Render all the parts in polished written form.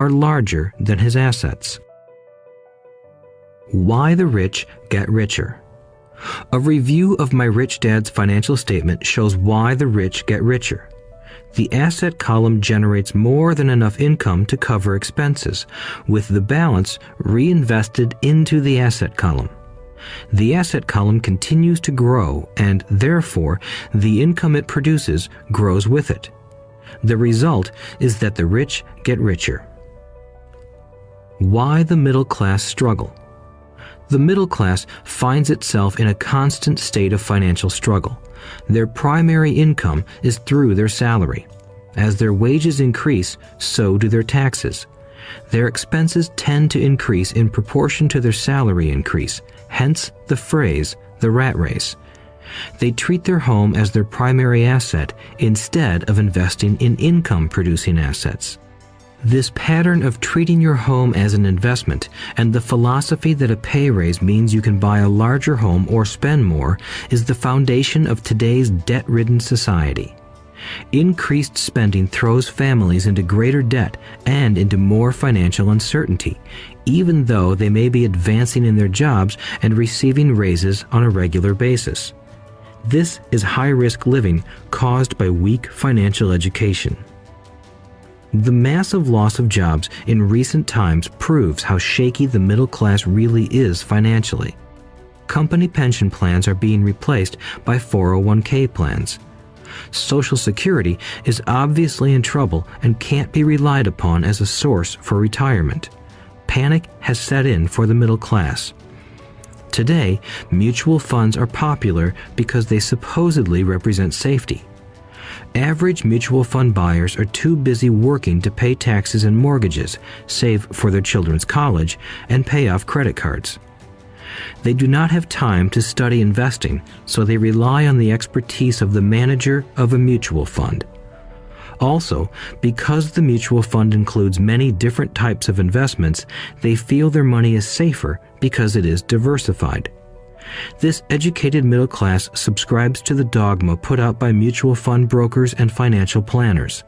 are larger than his assets. Why the rich get richer. A review of my rich dad's financial statement shows why the rich get richer. The asset column generates more than enough income to cover expenses, with the balance reinvested into the asset column. The asset column continues to grow, and therefore the income it produces grows with it. The result is that the rich get richer. Why the middle class struggle. The middle class finds itself in a constant state of financial struggle. Their primary income is through their salary. As their wages increase, so do their taxes. Their expenses tend to increase in proportion to their salary increase, hence the phrase, the rat race. They treat their home as their primary asset instead of investing in income-producing assets. This pattern of treating your home as an investment and the philosophy that a pay raise means you can buy a larger home or spend more is the foundation of today's debt-ridden society. Increased spending throws families into greater debt and into more financial uncertainty, even though they may be advancing in their jobs and receiving raises on a regular basis. This is high-risk living caused by weak financial education. The massive loss of jobs in recent times proves how shaky the middle class really is financially. Company pension plans are being replaced by 401k plans. Social Security is obviously in trouble and can't be relied upon as a source for retirement. Panic has set in for the middle class. Today, mutual funds are popular because they supposedly represent safety. Average mutual fund buyers are too busy working to pay taxes and mortgages, save for their children's college, and pay off credit cards. They do not have time to study investing, so they rely on the expertise of the manager of a mutual fund. Also, because the mutual fund includes many different types of investments, they feel their money is safer because it is diversified. This educated middle class subscribes to the dogma put out by mutual fund brokers and financial planners.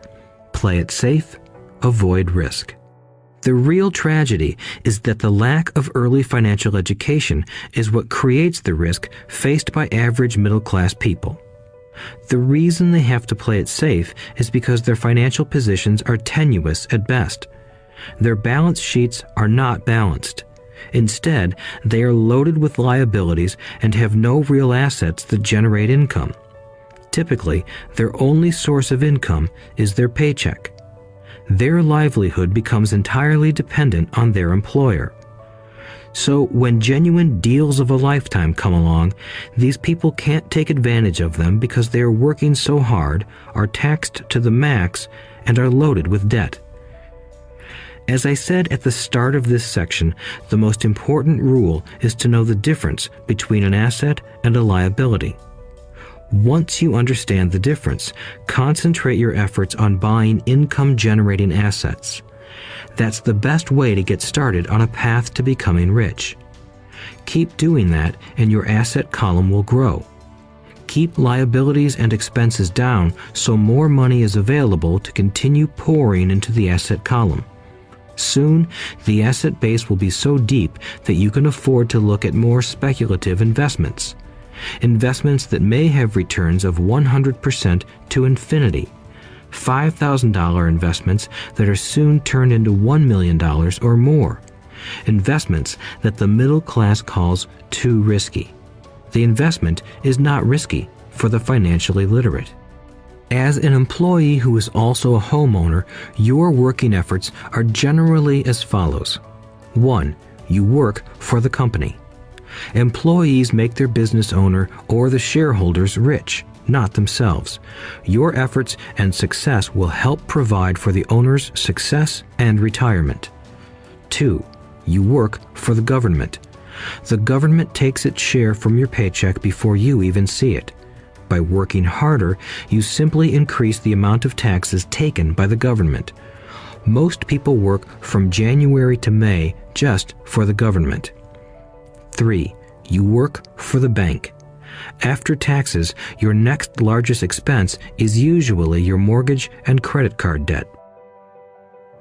Play it safe, avoid risk. The real tragedy is that the lack of early financial education is what creates the risk faced by average middle class people. The reason they have to play it safe is because their financial positions are tenuous at best. Their balance sheets are not balanced. Instead, they are loaded with liabilities and have no real assets that generate income. Typically, their only source of income is their paycheck. Their livelihood becomes entirely dependent on their employer. So when genuine deals of a lifetime come along, these people can't take advantage of them because they are working so hard, are taxed to the max, and are loaded with debt. As I said at the start of this section, the most important rule is to know the difference between an asset and a liability. Once you understand the difference, concentrate your efforts on buying income-generating assets. That's the best way to get started on a path to becoming rich. Keep doing that and your asset column will grow. Keep liabilities and expenses down so more money is available to continue pouring into the asset column. Soon, the asset base will be so deep that you can afford to look at more speculative investments. Investments that may have returns of 100% to infinity. $5,000 investments that are soon turned into $1 million or more. Investments that the middle class calls too risky. The investment is not risky for the financially literate. As an employee who is also a homeowner, your working efforts are generally as follows. 1. You work for the company. Employees make their business owner or the shareholders rich, not themselves. Your efforts and success will help provide for the owner's success and retirement. 2. You work for the government. The government takes its share from your paycheck before you even see it. By working harder, you simply increase the amount of taxes taken by the government. Most people work from January to May just for the government. 3. You work for the bank. After taxes, your next largest expense is usually your mortgage and credit card debt.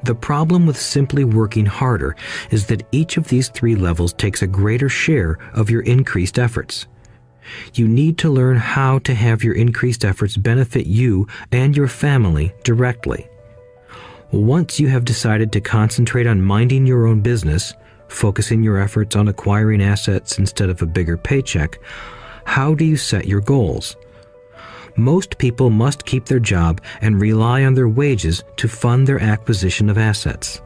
The problem with simply working harder is that each of these three levels takes a greater share of your increased efforts. You need to learn how to have your increased efforts benefit you and your family directly. Once you have decided to concentrate on minding your own business, focusing your efforts on acquiring assets instead of a bigger paycheck, how do you set your goals? Most people must keep their job and rely on their wages to fund their acquisition of assets.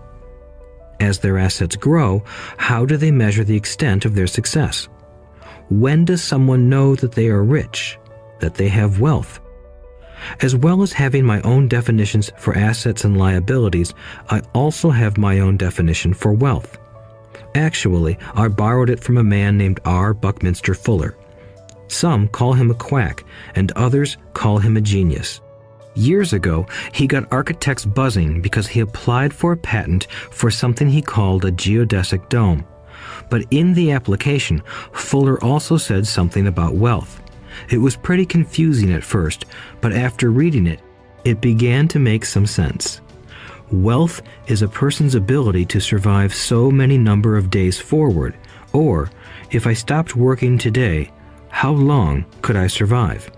As their assets grow, how do they measure the extent of their success? When does someone know that they are rich, that they have wealth? As well as having my own definitions for assets and liabilities, I also have my own definition for wealth. Actually, I borrowed it from a man named R. Buckminster Fuller. Some call him a quack, and others call him a genius. Years ago, he got architects buzzing because he applied for a patent for something he called a geodesic dome. But in the application, Fuller also said something about wealth. It was pretty confusing at first, but after reading it, it began to make some sense. Wealth is a person's ability to survive so many number of days forward, or, if I stopped working today, how long could I survive?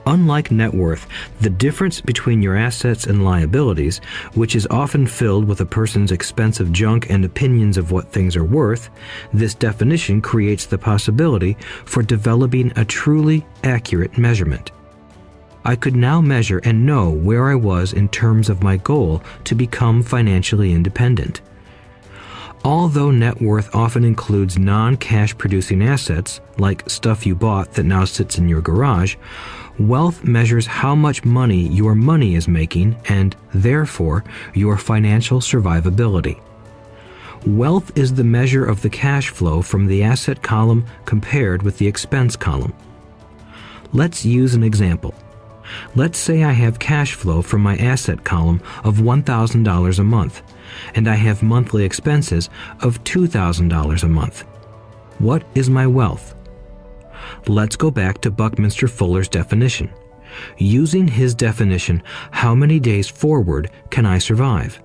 Unlike net worth, the difference between your assets and liabilities, which is often filled with a person's expensive junk and opinions of what things are worth, this definition creates the possibility for developing a truly accurate measurement. I could now measure and know where I was in terms of my goal to become financially independent. Although net worth often includes non-cash producing assets, like stuff you bought that now sits in your garage, wealth measures how much money your money is making and, therefore, your financial survivability. Wealth is the measure of the cash flow from the asset column compared with the expense column. Let's use an example. Let's say I have cash flow from my asset column of $1,000 a month, and I have monthly expenses of $2,000 a month. What is my wealth? Let's go back to Buckminster Fuller's definition. Using his definition, how many days forward can I survive?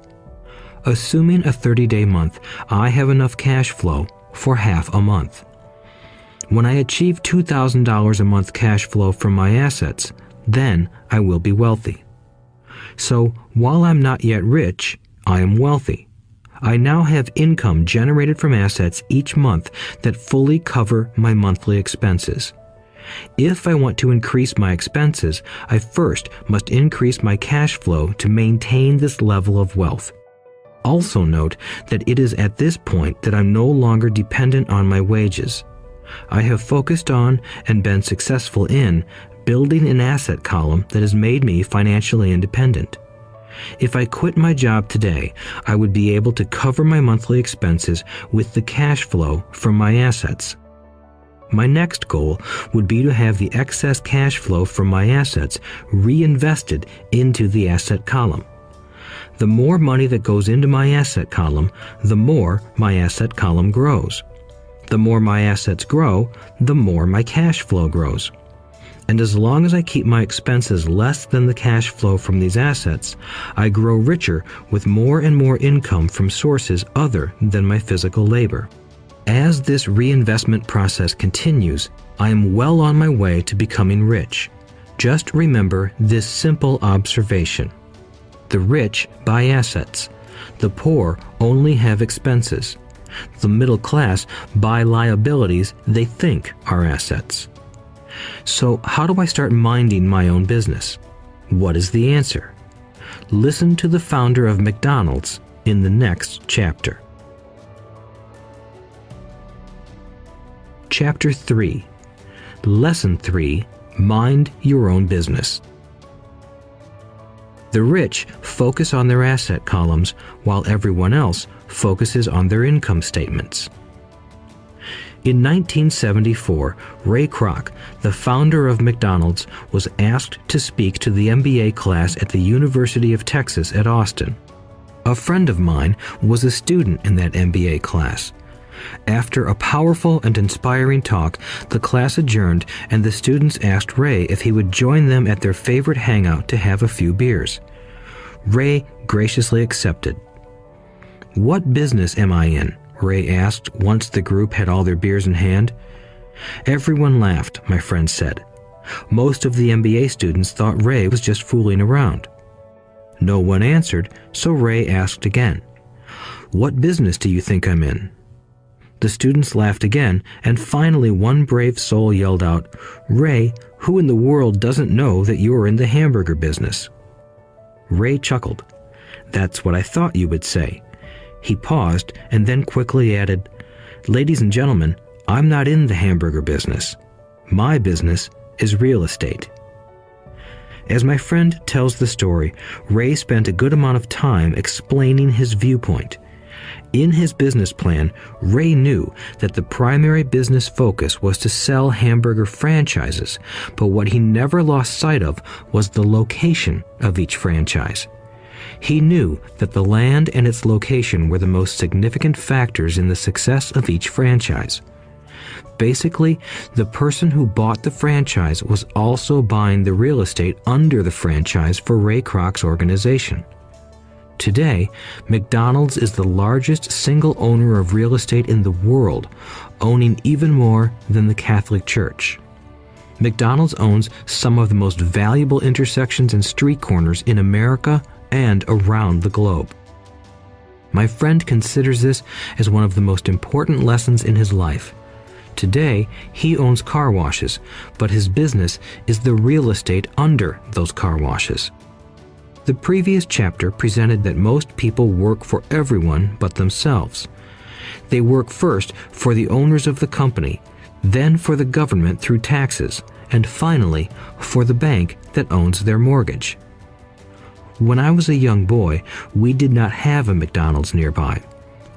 Assuming a 30-day month, I have enough cash flow for half a month. When I achieve $2,000 a month cash flow from my assets, then I will be wealthy. So, while I'm not yet rich, I am wealthy. I now have income generated from assets each month that fully cover my monthly expenses. If I want to increase my expenses, I first must increase my cash flow to maintain this level of wealth. Also note that it is at this point that I'm no longer dependent on my wages. I have focused on and been successful in building an asset column that has made me financially independent. If I quit my job today, I would be able to cover my monthly expenses with the cash flow from my assets. My next goal would be to have the excess cash flow from my assets reinvested into the asset column. The more money that goes into my asset column, the more my asset column grows. The more my assets grow, the more my cash flow grows. And as long as I keep my expenses less than the cash flow from these assets, I grow richer with more and more income from sources other than my physical labor. As this reinvestment process continues, I am well on my way to becoming rich. Just remember this simple observation. The rich buy assets. The poor only have expenses. The middle class buy liabilities they think are assets. So how do I start minding my own business? What is the answer? Listen to the founder of McDonald's in the next chapter. Chapter 3. Lesson 3. Mind your own business. The rich focus on their asset columns while everyone else focuses on their income statements. In 1974, Ray Kroc, the founder of McDonald's, was asked to speak to the MBA class at the University of Texas at Austin. A friend of mine was a student in that MBA class. After a powerful and inspiring talk, the class adjourned and the students asked Ray if he would join them at their favorite hangout to have a few beers. Ray graciously accepted. "What business am I in?" Ray asked once the group had all their beers in hand. Everyone laughed, my friend said. Most of the MBA students thought Ray was just fooling around. No one answered, so Ray asked again, "What business do you think I'm in?" The students laughed again, and finally one brave soul yelled out, "Ray, who in the world doesn't know that you're in the hamburger business?" Ray chuckled. "That's what I thought you would say." He paused and then quickly added, "Ladies and gentlemen, I'm not in the hamburger business. My business is real estate." As my friend tells the story, Ray spent a good amount of time explaining his viewpoint. In his business plan, Ray knew that the primary business focus was to sell hamburger franchises, but what he never lost sight of was the location of each franchise. He knew that the land and its location were the most significant factors in the success of each franchise. Basically, the person who bought the franchise was also buying the real estate under the franchise for Ray Kroc's organization. Today, McDonald's is the largest single owner of real estate in the world, owning even more than the Catholic Church. McDonald's owns some of the most valuable intersections and street corners in America and around the globe. My friend considers this as one of the most important lessons in his life. Today, he owns car washes, but his business is the real estate under those car washes. The previous chapter presented that most people work for everyone but themselves. They work first for the owners of the company, then for the government through taxes, and finally for the bank that owns their mortgage. When I was a young boy, we did not have a McDonald's nearby.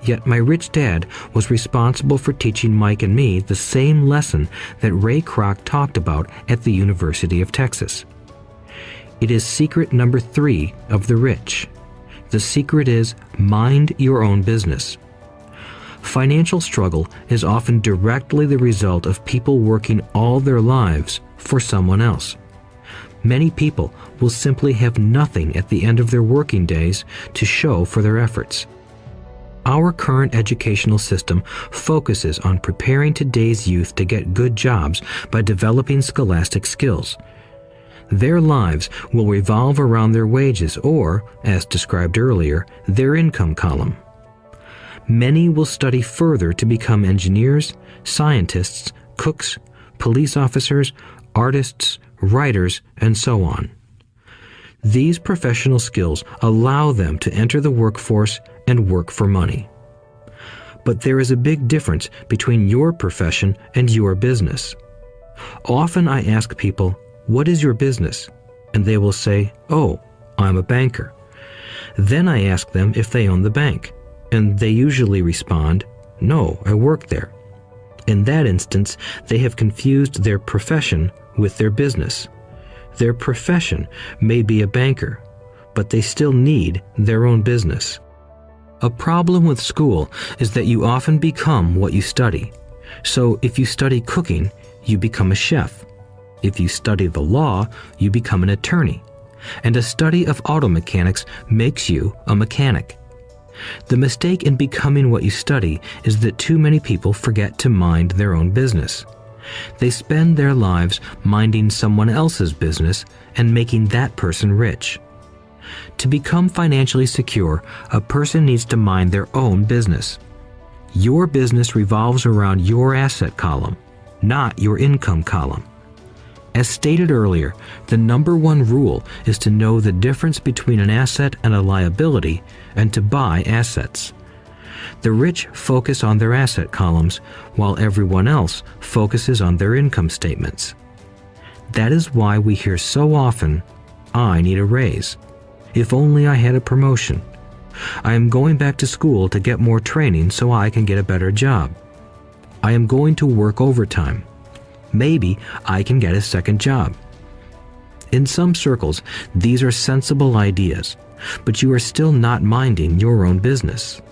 Yet my rich dad was responsible for teaching Mike and me the same lesson that Ray Kroc talked about at the University of Texas. It is secret number 3 of the rich. The secret is mind your own business. Financial struggle is often directly the result of people working all their lives for someone else. Many people will simply have nothing at the end of their working days to show for their efforts. Our current educational system focuses on preparing today's youth to get good jobs by developing scholastic skills. Their lives will revolve around their wages or, as described earlier, their income column. Many will study further to become engineers, scientists, cooks, police officers, artists, writers, and so on. These professional skills allow them to enter the workforce and work for money. But there is a big difference between your profession and your business. Often I ask people, "What is your business?" And they will say, "Oh, I'm a banker." Then I ask them if they own the bank, and they usually respond, "No, I work there." In that instance, they have confused their profession with their business. Their profession may be a banker, but they still need their own business. A problem with school is that you often become what you study. So if you study cooking, you become a chef. If you study the law, you become an attorney. And a study of auto mechanics makes you a mechanic. The mistake in becoming what you study is that too many people forget to mind their own business. They spend their lives minding someone else's business and making that person rich. To become financially secure, a person needs to mind their own business. Your business revolves around your asset column, not your income column. As stated earlier, the number 1 rule is to know the difference between an asset and a liability and to buy assets. The rich focus on their asset columns, while everyone else focuses on their income statements. That is why we hear so often, "I need a raise. If only I had a promotion. I am going back to school to get more training so I can get a better job. I am going to work overtime. Maybe I can get a second job." In some circles, these are sensible ideas, but you are still not minding your own business.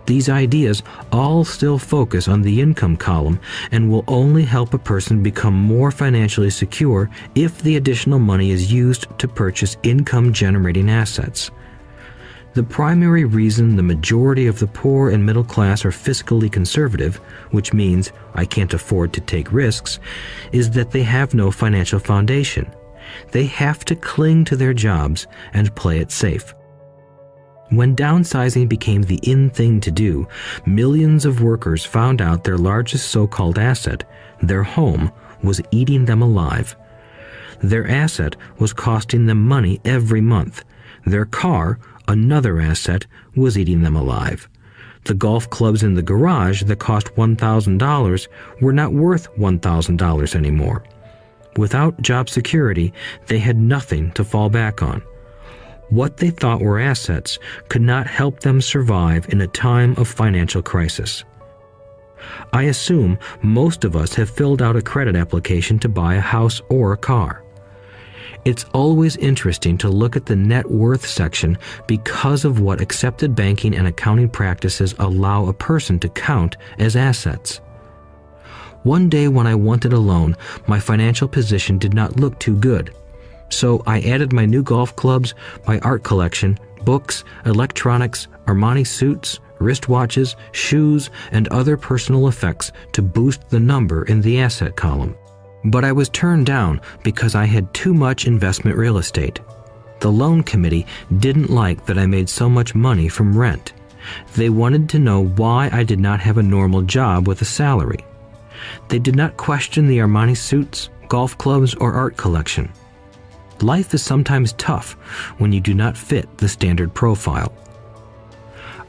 These ideas all still focus on the income column and will only help a person become more financially secure if the additional money is used to purchase income-generating assets, The primary reason the majority of the poor and middle class are fiscally conservative, which means I can't afford to take risks, is that they have no financial foundation. They have to cling to their jobs and play it safe. When downsizing became the in thing to do, millions of workers found out their largest so-called asset, their home, was eating them alive. Their asset was costing them money every month. Their car, another asset, was eating them alive. The golf clubs in the garage that cost $1,000 were not worth $1,000 anymore. Without job security, they had nothing to fall back on. What they thought were assets could not help them survive in a time of financial crisis. I assume most of us have filled out a credit application to buy a house or a car. It's always interesting to look at the net worth section because of what accepted banking and accounting practices allow a person to count as assets. One day when I wanted a loan, my financial position did not look too good. So I added my new golf clubs, my art collection, books, electronics, Armani suits, wristwatches, shoes, and other personal effects to boost the number in the asset column. But I was turned down because I had too much investment real estate. The loan committee didn't like that I made so much money from rent. They wanted to know why I did not have a normal job with a salary. They did not question the Armani suits, golf clubs, or art collection. Life is sometimes tough when you do not fit the standard profile.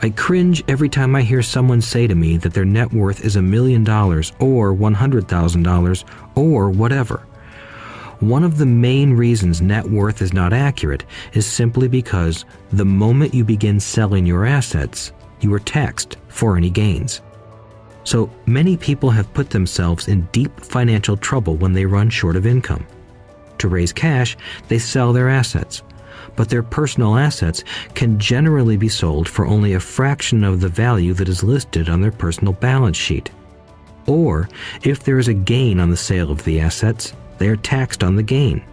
I cringe every time I hear someone say to me that their net worth is $1 million or $100,000 or whatever. One of the main reasons net worth is not accurate is simply because the moment you begin selling your assets, you are taxed for any gains. So many people have put themselves in deep financial trouble when they run short of income. To raise cash, they sell their assets. But their personal assets can generally be sold for only a fraction of the value that is listed on their personal balance sheet. Or, if there is a gain on the sale of the assets, they are taxed on the gain.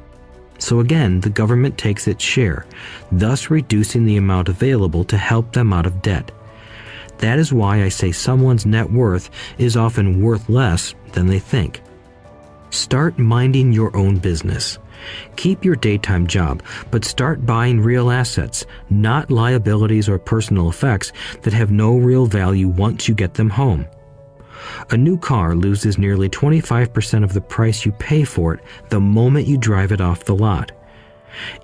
So again, the government takes its share, thus reducing the amount available to help them out of debt. That is why I say someone's net worth is often worth less than they think. Start minding your own business. Keep your daytime job, but start buying real assets, not liabilities or personal effects that have no real value once you get them home. A new car loses nearly 25% of the price you pay for it the moment you drive it off the lot.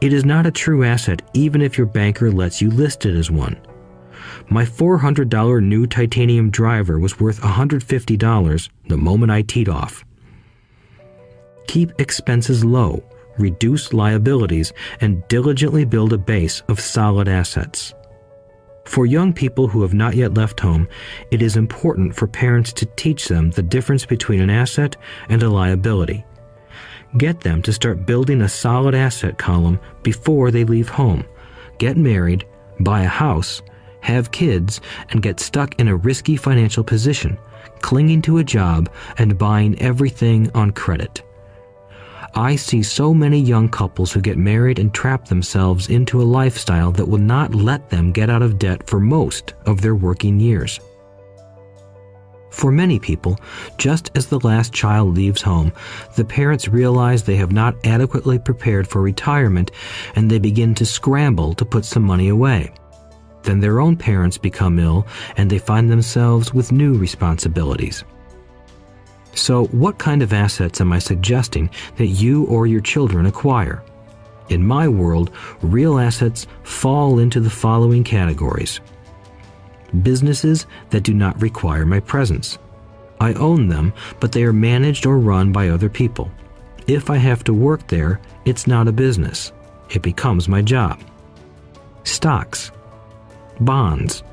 It is not a true asset even if your banker lets you list it as one. My $400 new titanium driver was worth $150 the moment I teed off. Keep expenses low, reduce liabilities, and diligently build a base of solid assets. For young people who have not yet left home, it is important for parents to teach them the difference between an asset and a liability. Get them to start building a solid asset column before they leave home, get married, buy a house, have kids, and get stuck in a risky financial position, clinging to a job and buying everything on credit. I see so many young couples who get married and trap themselves into a lifestyle that will not let them get out of debt for most of their working years. For many people, just as the last child leaves home, the parents realize they have not adequately prepared for retirement and they begin to scramble to put some money away. Then their own parents become ill and they find themselves with new responsibilities. So what kind of assets am I suggesting that you or your children acquire? In my world, real assets fall into the following categories. Businesses that do not require my presence. I own them, but they are managed or run by other people. If I have to work there, it's not a business. It becomes my job. Stocks, bonds,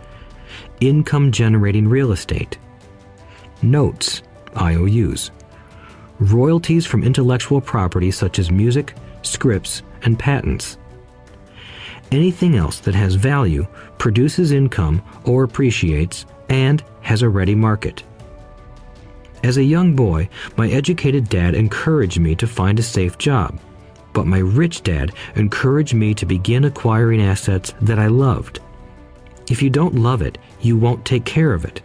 income-generating real estate, notes, IOUs, royalties from intellectual property such as music, scripts, and patents. Anything else that has value, produces income, or appreciates, and has a ready market. As a young boy, my educated dad encouraged me to find a safe job, but my rich dad encouraged me to begin acquiring assets that I loved. If you don't love it, you won't take care of it.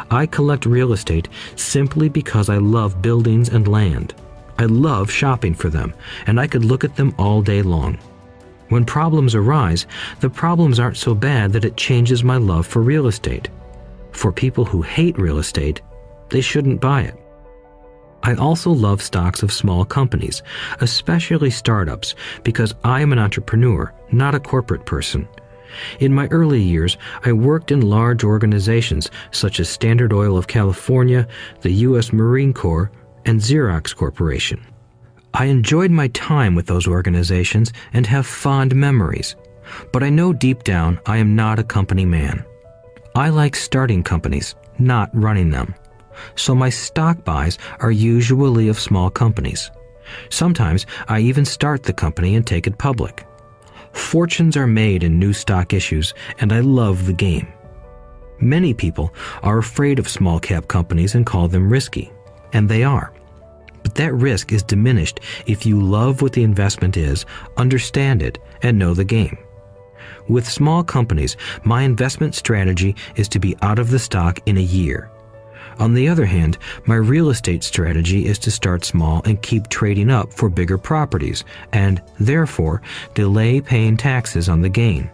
I collect real estate simply because I love buildings and land. I love shopping for them, and I could look at them all day long. When problems arise, the problems aren't so bad that it changes my love for real estate. For people who hate real estate, they shouldn't buy it. I also love stocks of small companies, especially startups, because I am an entrepreneur, not a corporate person. In my early years, I worked in large organizations such as Standard Oil of California, the U.S. Marine Corps, and Xerox Corporation. I enjoyed my time with those organizations and have fond memories, but I know deep down I am not a company man. I like starting companies, not running them. So my stock buys are usually of small companies. Sometimes I even start the company and take it public. Fortunes are made in new stock issues, and I love the game. Many people are afraid of small cap companies and call them risky, and they are. But that risk is diminished if you love what the investment is, understand it, and know the game. With small companies, my investment strategy is to be out of the stock in a year. On the other hand, my real estate strategy is to start small and keep trading up for bigger properties, and, therefore, delay paying taxes on the gain.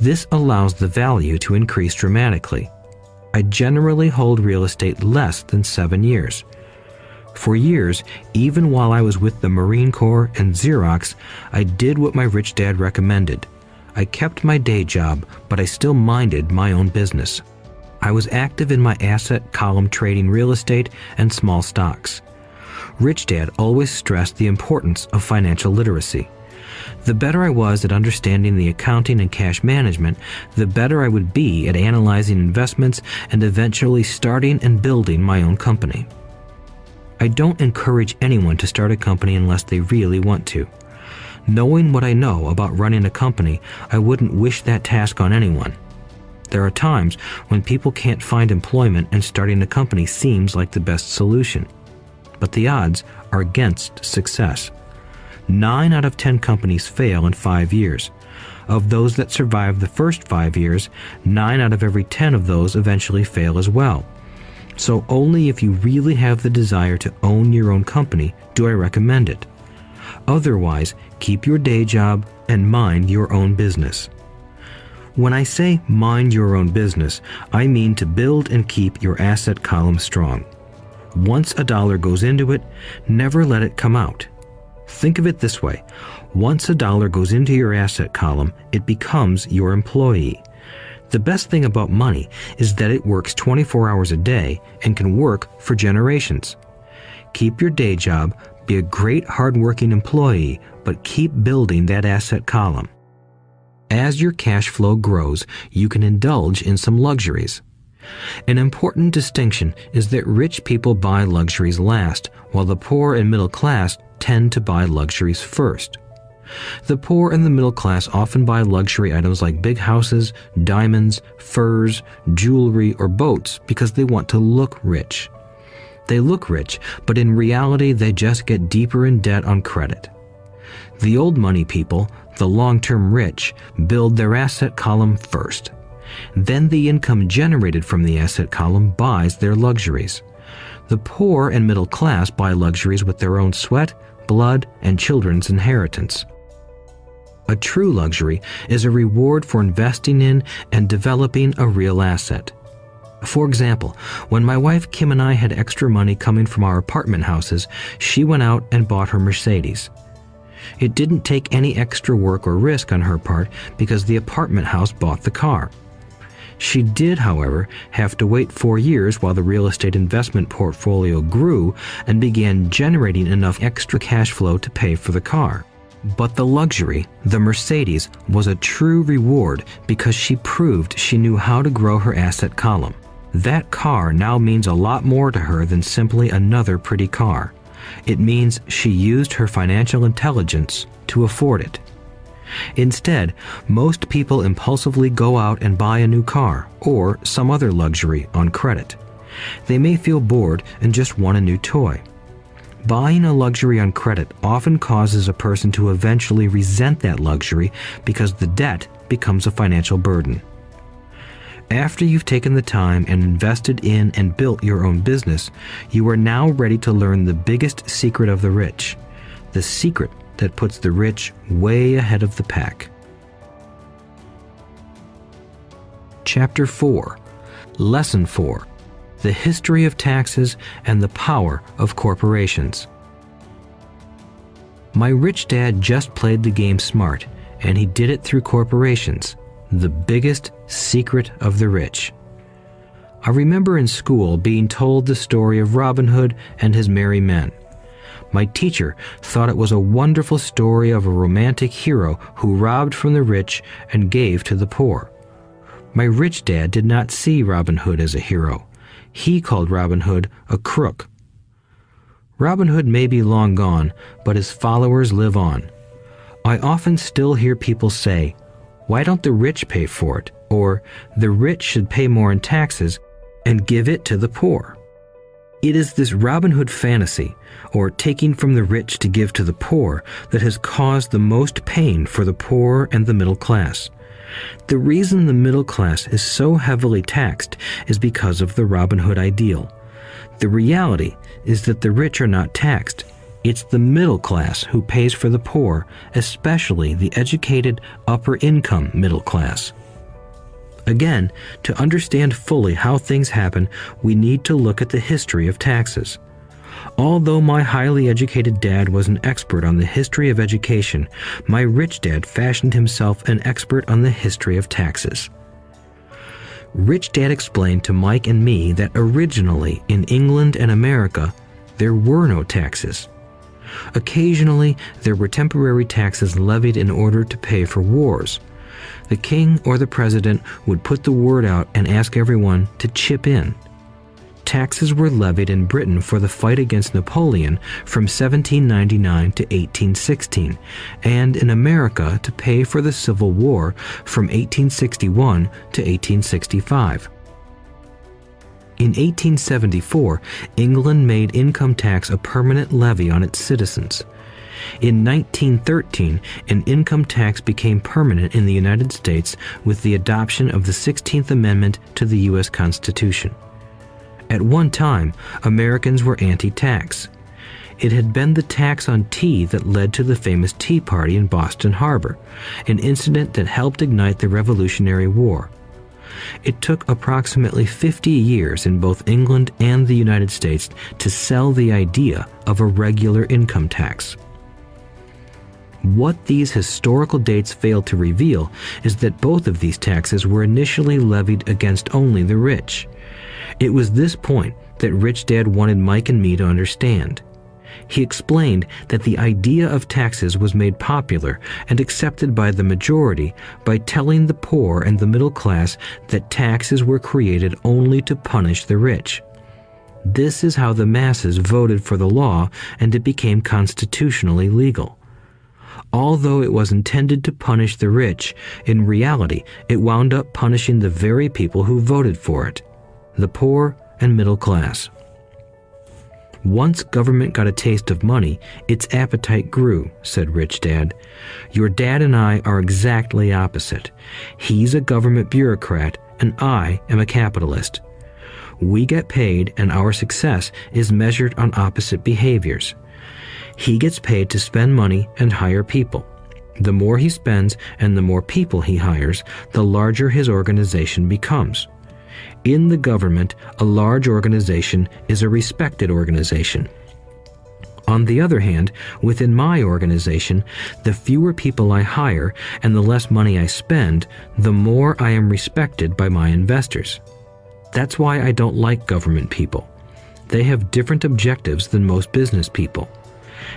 This allows the value to increase dramatically. I generally hold real estate less than 7 years. For years, even while I was with the Marine Corps and Xerox, I did what my rich dad recommended. I kept my day job, but I still minded my own business. I was active in my asset column trading real estate and small stocks. Rich Dad always stressed the importance of financial literacy. The better I was at understanding the accounting and cash management, the better I would be at analyzing investments and eventually starting and building my own company. I don't encourage anyone to start a company unless they really want to. Knowing what I know about running a company, I wouldn't wish that task on anyone. There are times when people can't find employment and starting a company seems like the best solution. But the odds are against success. 9 out of 10 companies fail in 5 years. Of those that survive the first 5 years, 9 out of every 10 of those eventually fail as well. So only if you really have the desire to own your own company do I recommend it. Otherwise, keep your day job and mind your own business. When I say mind your own business, I mean to build and keep your asset column strong. Once a dollar goes into it, never let it come out. Think of it this way. Once a dollar goes into your asset column, it becomes your employee. The best thing about money is that it works 24 hours a day and can work for generations. Keep your day job, be a great hardworking employee, but keep building that asset column. As your cash flow grows, you can indulge in some luxuries. An important distinction is that rich people buy luxuries last, while the poor and middle class tend to buy luxuries first. The poor and the middle class often buy luxury items like big houses, diamonds, furs, jewelry, or boats because they want to look rich. They look rich, but in reality they just get deeper in debt on credit. The old money people, the long-term rich, build their asset column first. Then the income generated from the asset column buys their luxuries. The poor and middle class buy luxuries with their own sweat, blood, and children's inheritance. A true luxury is a reward for investing in and developing a real asset. For example, when my wife Kim and I had extra money coming from our apartment houses, she went out and bought her Mercedes. It didn't take any extra work or risk on her part because the apartment house bought the car. She did, however, have to wait 4 years while the real estate investment portfolio grew and began generating enough extra cash flow to pay for the car. But the luxury, the Mercedes, was a true reward because she proved she knew how to grow her asset column. That car now means a lot more to her than simply another pretty car. It means she used her financial intelligence to afford it. Instead, most people impulsively go out and buy a new car or some other luxury on credit. They may feel bored and just want a new toy. Buying a luxury on credit often causes a person to eventually resent that luxury because the debt becomes a financial burden. After you've taken the time and invested in and built your own business, you are now ready to learn the biggest secret of the rich, the secret that puts the rich way ahead of the pack. Chapter 4, Lesson 4, The History of Taxes and the Power of Corporations. My rich dad just played the game smart, and he did it through corporations, the biggest secret of the rich. I remember in school being told the story of Robin Hood and his merry men. My teacher thought it was a wonderful story of a romantic hero who robbed from the rich and gave to the poor. My rich dad did not see Robin Hood as a hero. He called Robin Hood a crook. Robin Hood may be long gone, but his followers live on. I often still hear people say, "Why don't the rich pay for it?" Or, "The rich should pay more in taxes and give it to the poor." It is this Robin Hood fantasy, or taking from the rich to give to the poor, that has caused the most pain for the poor and the middle class. The reason the middle class is so heavily taxed is because of the Robin Hood ideal. The reality is that the rich are not taxed. It's the middle class who pays for the poor, especially the educated upper-income middle class. Again, to understand fully how things happen, we need to look at the history of taxes. Although my highly educated dad was an expert on the history of education, my rich dad fashioned himself an expert on the history of taxes. Rich Dad explained to Mike and me that originally in England and America, there were no taxes. Occasionally, there were temporary taxes levied in order to pay for wars. The king or the president would put the word out and ask everyone to chip in. Taxes were levied in Britain for the fight against Napoleon from 1799 to 1816, and in America to pay for the Civil War from 1861 to 1865. In 1874, England made income tax a permanent levy on its citizens. In 1913, an income tax became permanent in the United States with the adoption of the 16th Amendment to the U.S. Constitution. At one time, Americans were anti-tax. It had been the tax on tea that led to the famous Tea Party in Boston Harbor, an incident that helped ignite the Revolutionary War. It took approximately 50 years in both England and the United States to sell the idea of a regular income tax. What these historical dates fail to reveal is that both of these taxes were initially levied against only the rich. It was this point that Rich Dad wanted Mike and me to understand. He explained that the idea of taxes was made popular and accepted by the majority by telling the poor and the middle class that taxes were created only to punish the rich. This is how the masses voted for the law, and it became constitutionally legal. Although it was intended to punish the rich, in reality it wound up punishing the very people who voted for it, the poor and middle class. Once government got a taste of money, its appetite grew, said Rich Dad. Your dad and I are exactly opposite. He's a government bureaucrat and I am a capitalist. We get paid and our success is measured on opposite behaviors. He gets paid to spend money and hire people. The more he spends and the more people he hires, the larger his organization becomes. In the government, a large organization is a respected organization. On the other hand, within my organization, the fewer people I hire and the less money I spend, the more I am respected by my investors. That's why I don't like government people. They have different objectives than most business people.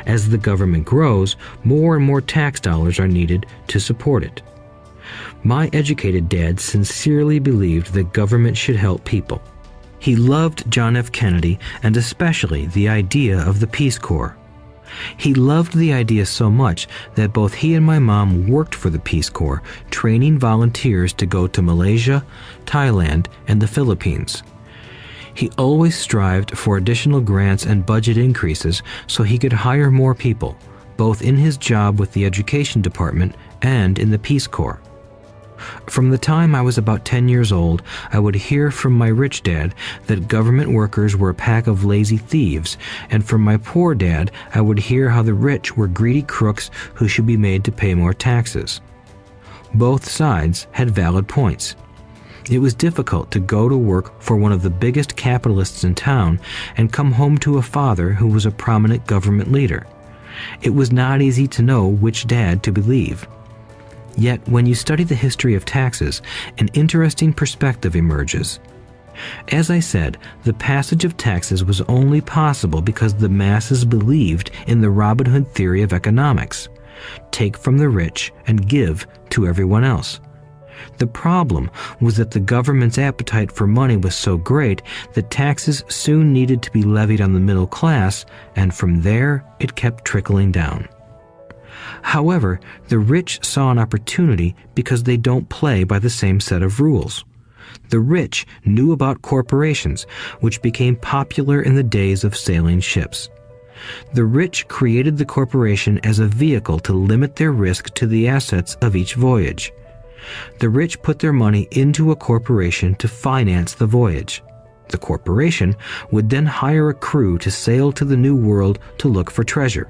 As the government grows, more and more tax dollars are needed to support it. My educated dad sincerely believed that government should help people. He loved John F. Kennedy and especially the idea of the Peace Corps. He loved the idea so much that both he and my mom worked for the Peace Corps, training volunteers to go to Malaysia, Thailand, and the Philippines. He always strived for additional grants and budget increases so he could hire more people, both in his job with the Education Department and in the Peace Corps. From the time I was about 10 years old, I would hear from my rich dad that government workers were a pack of lazy thieves, and from my poor dad, I would hear how the rich were greedy crooks who should be made to pay more taxes. Both sides had valid points. It was difficult to go to work for one of the biggest capitalists in town and come home to a father who was a prominent government leader. It was not easy to know which dad to believe. Yet, when you study the history of taxes, an interesting perspective emerges. As I said, the passage of taxes was only possible because the masses believed in the Robin Hood theory of economics. Take from the rich and give to everyone else. The problem was that the government's appetite for money was so great that taxes soon needed to be levied on the middle class, and from there it kept trickling down. However, the rich saw an opportunity because they don't play by the same set of rules. The rich knew about corporations, which became popular in the days of sailing ships. The rich created the corporation as a vehicle to limit their risk to the assets of each voyage. The rich put their money into a corporation to finance the voyage. The corporation would then hire a crew to sail to the New World to look for treasure.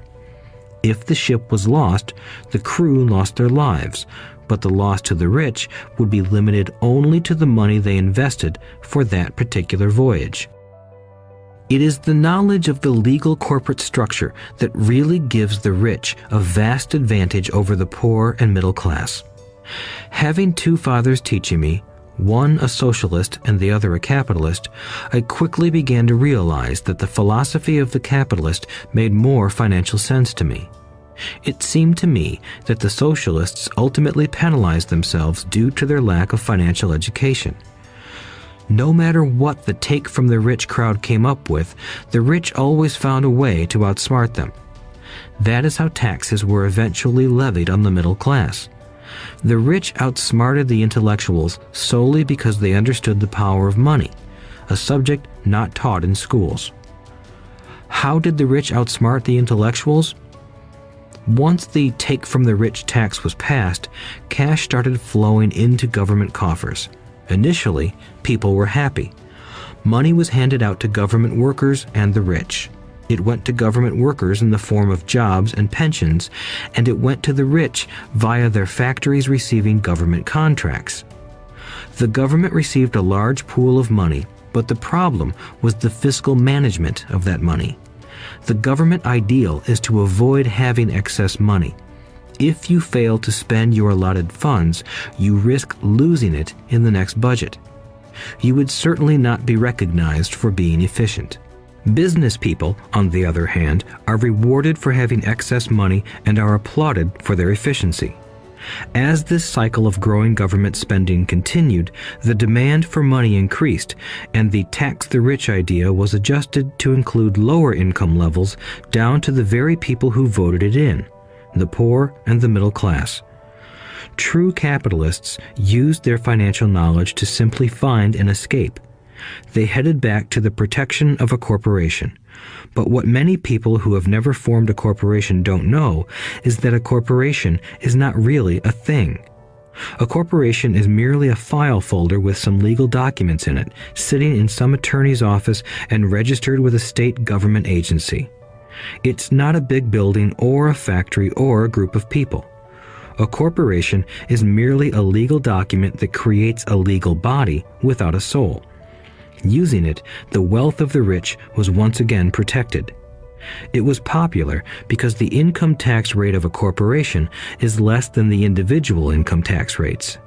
If the ship was lost, the crew lost their lives, but the loss to the rich would be limited only to the money they invested for that particular voyage. It is the knowledge of the legal corporate structure that really gives the rich a vast advantage over the poor and middle class. Having two fathers teaching me, one a socialist and the other a capitalist, I quickly began to realize that the philosophy of the capitalist made more financial sense to me. It seemed to me that the socialists ultimately penalized themselves due to their lack of financial education. No matter what the take from the rich crowd came up with, the rich always found a way to outsmart them. That is how taxes were eventually levied on the middle class. The rich outsmarted the intellectuals solely because they understood the power of money, a subject not taught in schools. How did the rich outsmart the intellectuals? Once the take from the rich tax was passed, cash started flowing into government coffers. Initially, people were happy. Money was handed out to government workers and the rich. It went to government workers in the form of jobs and pensions, and it went to the rich via their factories receiving government contracts. The government received a large pool of money, but the problem was the fiscal management of that money. The government ideal is to avoid having excess money. If you fail to spend your allotted funds, you risk losing it in the next budget. You would certainly not be recognized for being efficient. Business people, on the other hand, are rewarded for having excess money and are applauded for their efficiency. As this cycle of growing government spending continued, the demand for money increased, and the tax the rich idea was adjusted to include lower income levels down to the very people who voted it in, the poor and the middle class. True capitalists used their financial knowledge to simply find an escape. They headed back to the protection of a corporation. But what many people who have never formed a corporation don't know is that a corporation is not really a thing. A corporation is merely a file folder with some legal documents in it, sitting in some attorney's office and registered with a state government agency. It's not a big building or a factory or a group of people. A corporation is merely a legal document that creates a legal body without a soul. Using it, the wealth of the rich was once again protected. It was popular because the income tax rate of a corporation is less than the individual income tax rates.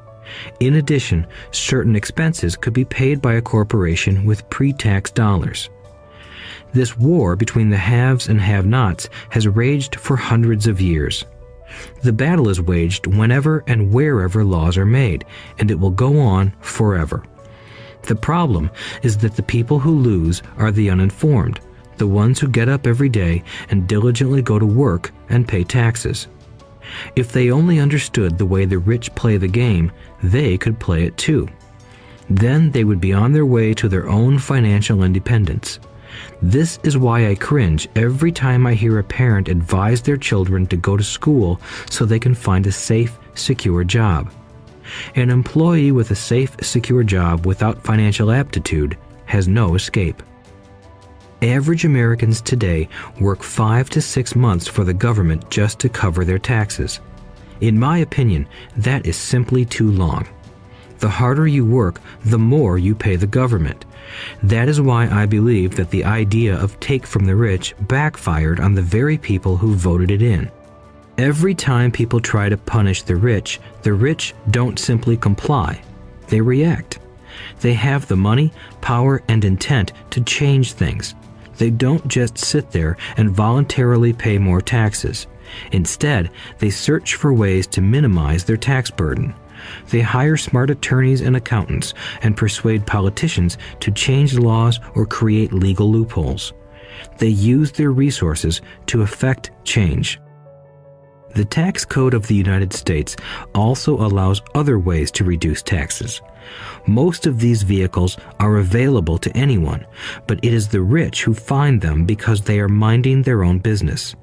In addition, certain expenses could be paid by a corporation with pre-tax dollars. This war between the haves and have-nots has raged for hundreds of years. The battle is waged whenever and wherever laws are made, and it will go on forever. The problem is that the people who lose are the uninformed, the ones who get up every day and diligently go to work and pay taxes. If they only understood the way the rich play the game, they could play it too. Then they would be on their way to their own financial independence. This is why I cringe every time I hear a parent advise their children to go to school so they can find a safe, secure job. An employee with a safe, secure job without financial aptitude has no escape. Average Americans today work 5 to 6 months for the government just to cover their taxes. In my opinion, that is simply too long. The harder you work, the more you pay the government. That is why I believe that the idea of take from the rich backfired on the very people who voted it in. Every time people try to punish the rich don't simply comply. They react. They have the money, power, and intent to change things. They don't just sit there and voluntarily pay more taxes. Instead, they search for ways to minimize their tax burden. They hire smart attorneys and accountants and persuade politicians to change laws or create legal loopholes. They use their resources to effect change. The tax code of the United States also allows other ways to reduce taxes. Most of these vehicles are available to anyone, but it is the rich who find them because they are minding their own business.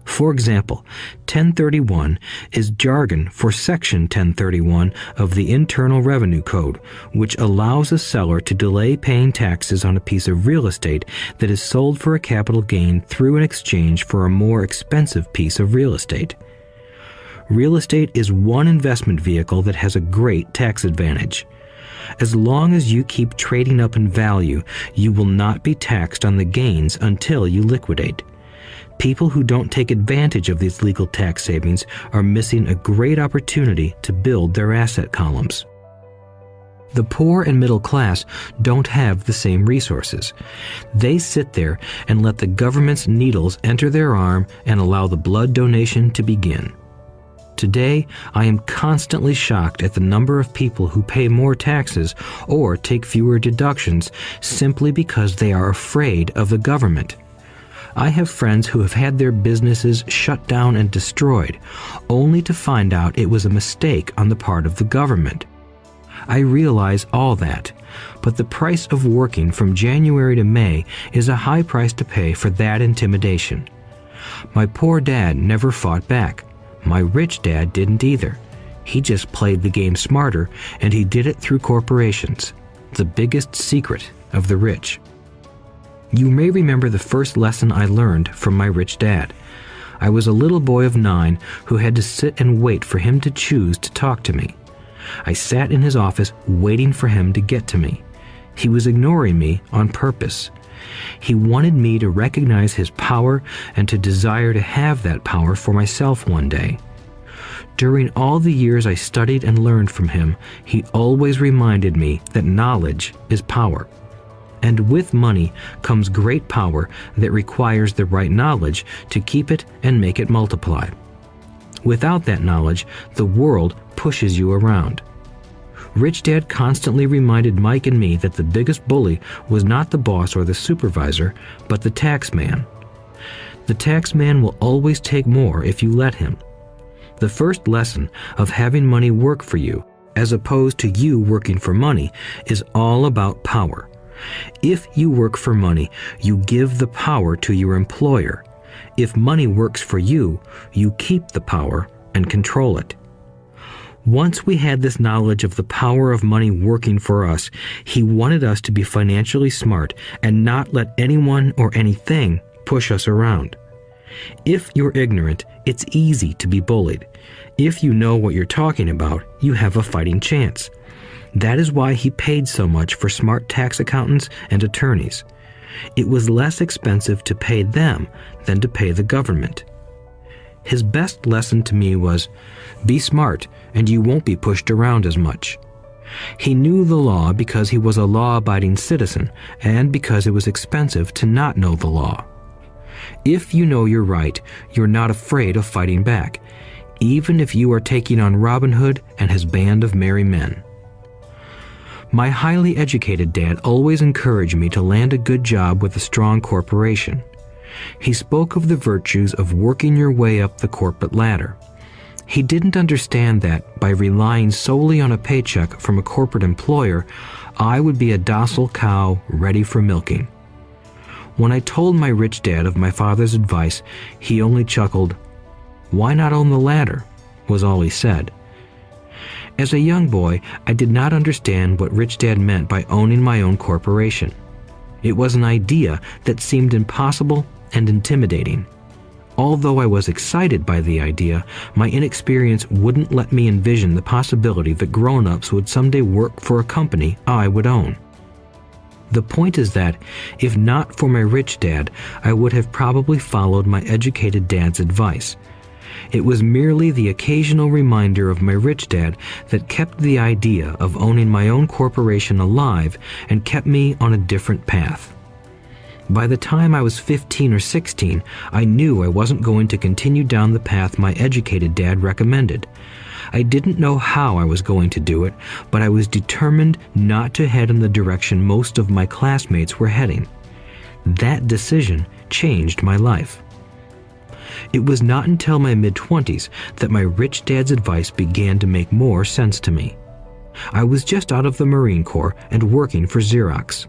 For example, 1031 is jargon for Section 1031 of the Internal Revenue Code, which allows a seller to delay paying taxes on a piece of real estate that is sold for a capital gain through an exchange for a more expensive piece of real estate. Real estate is one investment vehicle that has a great tax advantage. As long as you keep trading up in value, you will not be taxed on the gains until you liquidate. People who don't take advantage of these legal tax savings are missing a great opportunity to build their asset columns. The poor and middle class don't have the same resources. They sit there and let the government's needles enter their arm and allow the blood donation to begin. Today, I am constantly shocked at the number of people who pay more taxes or take fewer deductions simply because they are afraid of the government. I have friends who have had their businesses shut down and destroyed, only to find out it was a mistake on the part of the government. I realize all that, but the price of working from January to May is a high price to pay for that intimidation. My poor dad never fought back. My rich dad didn't either. He just played the game smarter, and he did it through corporations, the biggest secret of the rich. You may remember the first lesson I learned from my rich dad. I was a little boy of 9 who had to sit and wait for him to choose to talk to me. I sat in his office waiting for him to get to me. He was ignoring me on purpose. He wanted me to recognize his power and to desire to have that power for myself one day. During all the years I studied and learned from him, he always reminded me that knowledge is power. And with money comes great power that requires the right knowledge to keep it and make it multiply. Without that knowledge, the world pushes you around. Rich Dad constantly reminded Mike and me that the biggest bully was not the boss or the supervisor, but the tax man. The tax man will always take more if you let him. The first lesson of having money work for you, as opposed to you working for money, is all about power. If you work for money, you give the power to your employer. If money works for you, you keep the power and control it. Once we had this knowledge of the power of money working for us, he wanted us to be financially smart and not let anyone or anything push us around. If you're ignorant, it's easy to be bullied. If you know what you're talking about, you have a fighting chance. That is why he paid so much for smart tax accountants and attorneys. It was less expensive to pay them than to pay the government. His best lesson to me was, be smart and you won't be pushed around as much. He knew the law because he was a law-abiding citizen and because it was expensive to not know the law. If you know you're right, you're not afraid of fighting back, even if you are taking on Robin Hood and his band of merry men. My highly educated dad always encouraged me to land a good job with a strong corporation. He spoke of the virtues of working your way up the corporate ladder. He didn't understand that by relying solely on a paycheck from a corporate employer, I would be a docile cow ready for milking. When I told my rich dad of my father's advice, he only chuckled. "Why not own the ladder?" was all he said. As a young boy, I did not understand what Rich Dad meant by owning my own corporation. It was an idea that seemed impossible and intimidating. Although I was excited by the idea, my inexperience wouldn't let me envision the possibility that grown-ups would someday work for a company I would own. The point is that, if not for my rich dad, I would have probably followed my educated dad's advice. It was merely the occasional reminder of my rich dad that kept the idea of owning my own corporation alive and kept me on a different path. By the time I was 15 or 16, I knew I wasn't going to continue down the path my educated dad recommended. I didn't know how I was going to do it, but I was determined not to head in the direction most of my classmates were heading. That decision changed my life. It was not until my mid-20s that my rich dad's advice began to make more sense to me. I was just out of the Marine Corps and working for Xerox.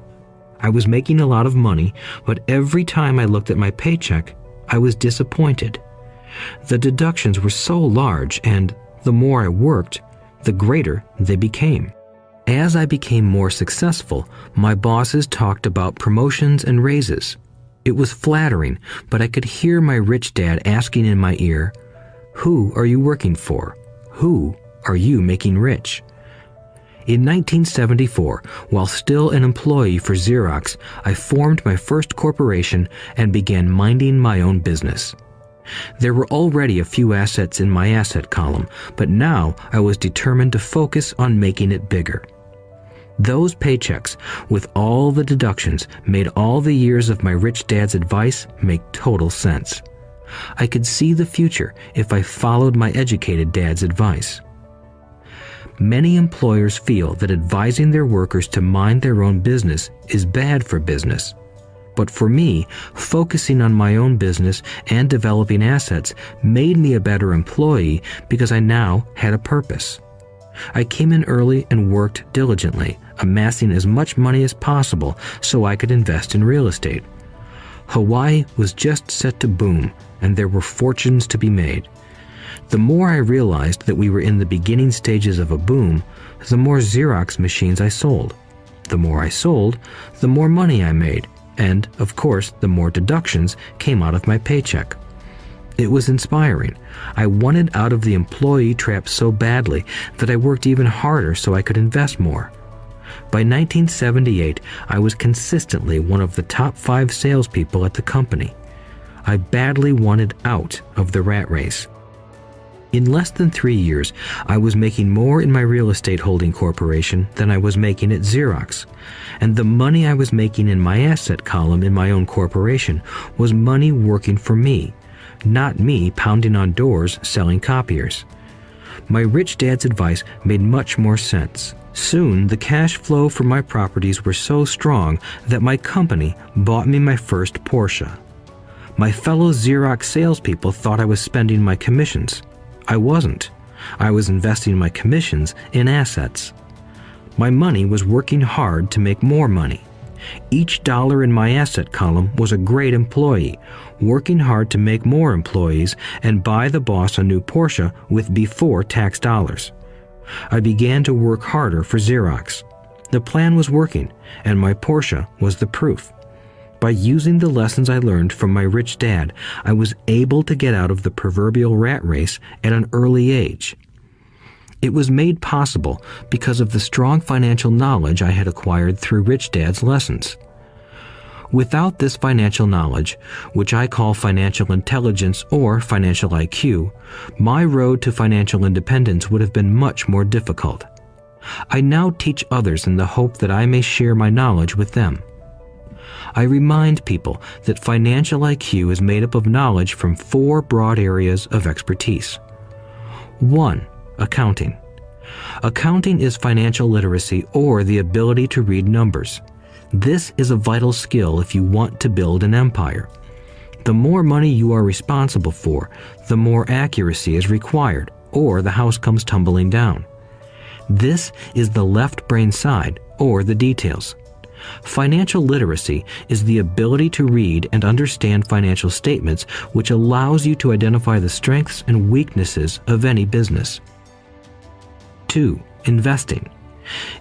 I was making a lot of money, but every time I looked at my paycheck, I was disappointed. The deductions were so large, and the more I worked, the greater they became. As I became more successful, my bosses talked about promotions and raises. It was flattering, but I could hear my rich dad asking in my ear, "Who are you working for? Who are you making rich?" In 1974, while still an employee for Xerox, I formed my first corporation and began minding my own business. There were already a few assets in my asset column, but now I was determined to focus on making it bigger. Those paychecks, with all the deductions, made all the years of my rich dad's advice make total sense. I could see the future if I followed my educated dad's advice. Many employers feel that advising their workers to mind their own business is bad for business. But for me, focusing on my own business and developing assets made me a better employee because I now had a purpose. I came in early and worked diligently, amassing as much money as possible so I could invest in real estate. Hawaii was just set to boom, and there were fortunes to be made. The more I realized that we were in the beginning stages of a boom, the more Xerox machines I sold. The more I sold, the more money I made, and, of course, the more deductions came out of my paycheck. It was inspiring. I wanted out of the employee trap so badly that I worked even harder so I could invest more. By 1978, I was consistently one of the top 5 salespeople at the company. I badly wanted out of the rat race. In less than 3 years, I was making more in my real estate holding corporation than I was making at Xerox, and the money I was making in my asset column in my own corporation was money working for me, not me pounding on doors selling copiers. My rich dad's advice made much more sense. Soon, the cash flow from my properties were so strong that my company bought me my first Porsche. My fellow Xerox salespeople thought I was spending my commissions. I wasn't. I was investing my commissions in assets. My money was working hard to make more money. Each dollar in my asset column was a great employee, working hard to make more employees and buy the boss a new Porsche with before-tax dollars. I began to work harder for Xerox. The plan was working, and my Porsche was the proof. By using the lessons I learned from my rich dad, I was able to get out of the proverbial rat race at an early age. It was made possible because of the strong financial knowledge I had acquired through Rich Dad's lessons. Without this financial knowledge, which I call financial intelligence or financial IQ, my road to financial independence would have been much more difficult. I now teach others in the hope that I may share my knowledge with them. I remind people that financial IQ is made up of knowledge from 4 broad areas of expertise. 1. Accounting. Accounting is financial literacy or the ability to read numbers. This is a vital skill if you want to build an empire. The more money you are responsible for, the more accuracy is required, or the house comes tumbling down. This is the left brain side, or the details. Financial literacy is the ability to read and understand financial statements, which allows you to identify the strengths and weaknesses of any business. 2. Investing.